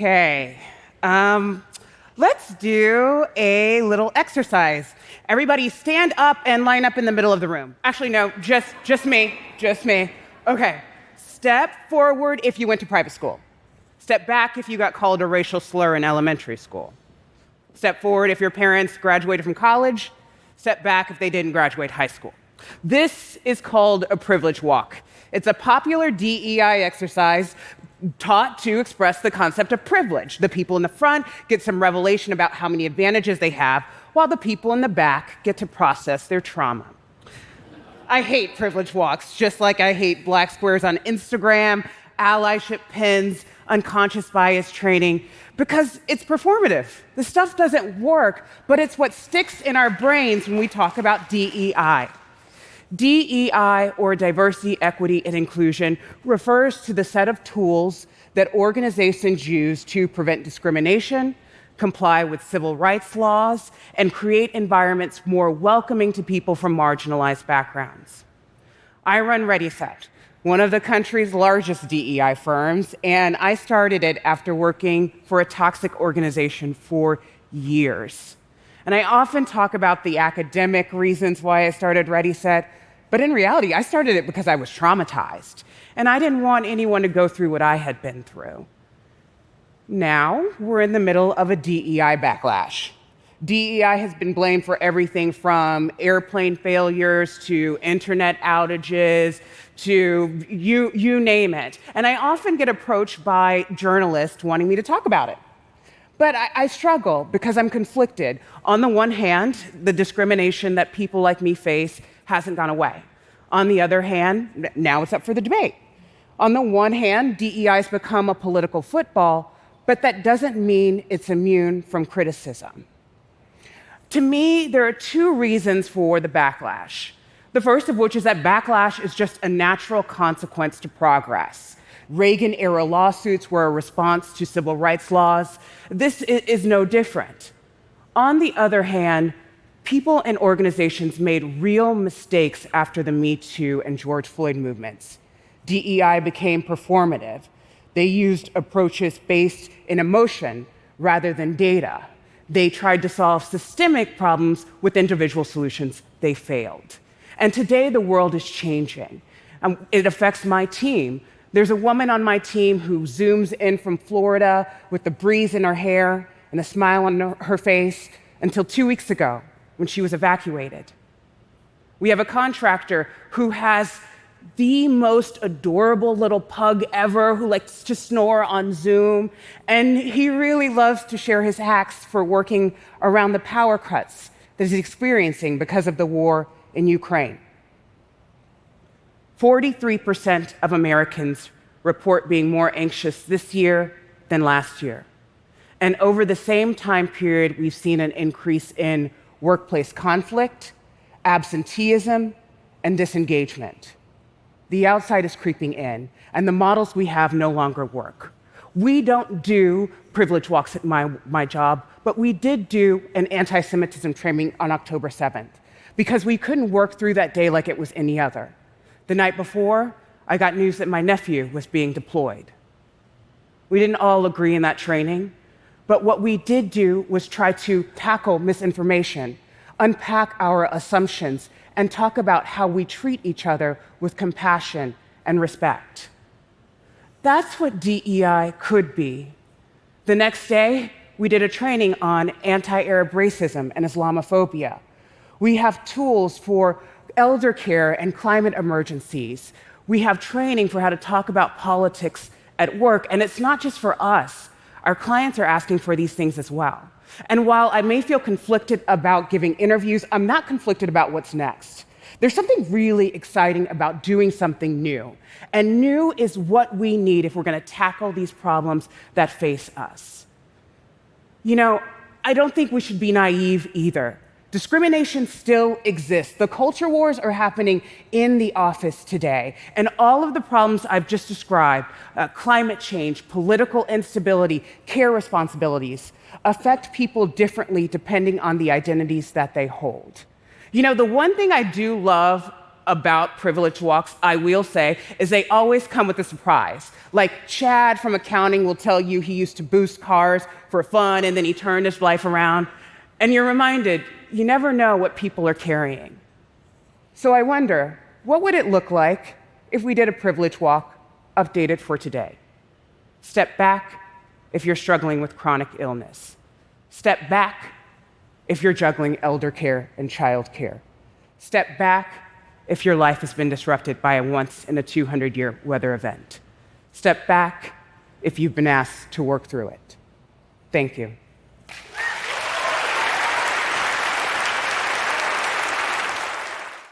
Okay. Let's do a little exercise. Everybody stand up and line up in the middle of the room. Actually, no, just me. Okay. Step forward if you went to private school. Step back if you got called a racial slur in elementary school. Step forward if your parents graduated from college. Step back if they didn't graduate high school. This is called a privilege walk. It's a popular DEI exercise taught to express the concept of privilege. The people in the front get some revelation about how many advantages they have, while the people in the back get to process their trauma. I hate privilege walks, just like I hate black squares on Instagram, allyship pins, unconscious bias training, because it's performative. The stuff doesn't work, but it's what sticks in our brains when we talk about DEI. DEI, or diversity, equity, and inclusion, refers to the set of tools that organizations use to prevent discrimination, comply with civil rights laws, and create environments more welcoming to people from marginalized backgrounds. I run Rethink, one of the country's largest DEI firms, and I started it after working for a toxic organization for years. And I often talk about the academic reasons why I started Rethink, but in reality, I started it because I was traumatized, and I didn't want anyone to go through what I had been through. Now, we're in the middle of a DEI backlash. DEI has been blamed for everything from airplane failures to internet outages to you name it. And I often get approached by journalists wanting me to talk about it. But I struggle because I'm conflicted. On the one hand, the discrimination that people like me face hasn't gone away. On the other hand, now it's up for the debate. On the one hand, DEI has become a political football, but that doesn't mean it's immune from criticism. To me, there are two reasons for the backlash. The first of which is that backlash is just a natural consequence to progress. Reagan-era lawsuits were a response to civil rights laws. This is no different. On the other hand, people and organizations made real mistakes after the Me Too and George Floyd movements. DEI became performative. They used approaches based in emotion rather than data. They tried to solve systemic problems with individual solutions. They failed. And today, the world is changing. It affects my team. There's a woman on my team who zooms in from Florida with the breeze in her hair and a smile on her face until 2 weeks ago when she was evacuated. We have a contractor who has the most adorable little pug ever who likes to snore on Zoom, and he really loves to share his hacks for working around the power cuts that he's experiencing because of the war in Ukraine. 43% of Americans report being more anxious this year than last year. And over the same time period, we've seen an increase in workplace conflict, absenteeism, and disengagement. The outside is creeping in, and the models we have no longer work. We don't do privilege walks at my job, but we did do an anti-Semitism training on October 7th, because we couldn't work through that day like it was any other. The night before, I got news that my nephew was being deployed. We didn't all agree in that training, but what we did do was try to tackle misinformation, unpack our assumptions, and talk about how we treat each other with compassion and respect. That's what DEI could be. The next day, we did a training on anti-Arab racism and Islamophobia. We have tools for elder care and climate emergencies. We have training for how to talk about politics at work, and it's not just for us. Our clients are asking for these things as well. And while I may feel conflicted about giving interviews, I'm not conflicted about what's next. There's something really exciting about doing something new. And new is what we need if we're going to tackle these problems that face us. You know, I don't think we should be naive either. Discrimination still exists. The culture wars are happening in the office today. And all of the problems I've just described, climate change, political instability, care responsibilities, affect people differently depending on the identities that they hold. You know, the one thing I do love about privilege walks, I will say, is they always come with a surprise. Like Chad from accounting will tell you he used to boost cars for fun and then he turned his life around. And you're reminded, you never know what people are carrying. So I wonder, what would it look like if we did a privilege walk updated for today? Step back if you're struggling with chronic illness. Step back if you're juggling elder care and child care. Step back if your life has been disrupted by a once-in-a-200-year weather event. Step back if you've been asked to work through it. Thank you.